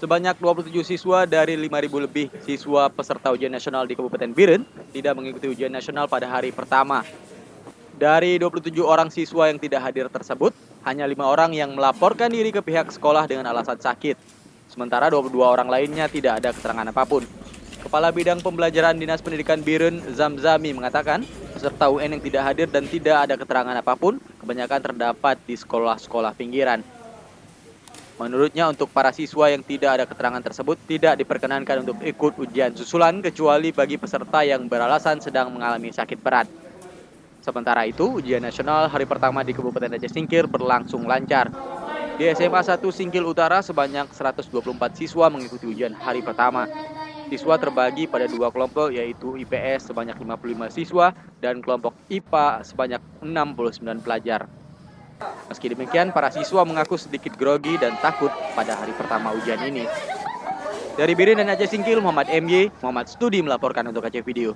Sebanyak 27 siswa dari 5.000 lebih siswa peserta ujian nasional di Kabupaten Biren tidak mengikuti ujian nasional pada hari pertama. Dari 27 orang siswa yang tidak hadir tersebut, hanya 5 orang yang melaporkan diri ke pihak sekolah dengan alasan sakit. Sementara 22 orang lainnya tidak ada keterangan apapun. Kepala Bidang Pembelajaran Dinas Pendidikan Biren, Zamzami, mengatakan peserta UN yang tidak hadir dan tidak ada keterangan apapun kebanyakan terdapat di sekolah-sekolah pinggiran. Menurutnya untuk para siswa yang tidak ada keterangan tersebut tidak diperkenankan untuk ikut ujian susulan kecuali bagi peserta yang beralasan sedang mengalami sakit berat. Sementara itu, ujian nasional hari pertama di Kabupaten Aceh Singkil berlangsung lancar. Di SMA 1 Singkil Utara sebanyak 124 siswa mengikuti ujian hari pertama. Siswa terbagi pada dua kelompok yaitu IPS sebanyak 55 siswa dan kelompok IPA sebanyak 69 pelajar. Meski demikian, para siswa mengaku sedikit grogi dan takut pada hari pertama ujian ini. Dari Biren dan Aceh Singkil, Muhammad MY, Muhammad Studi melaporkan untuk Aceh Video.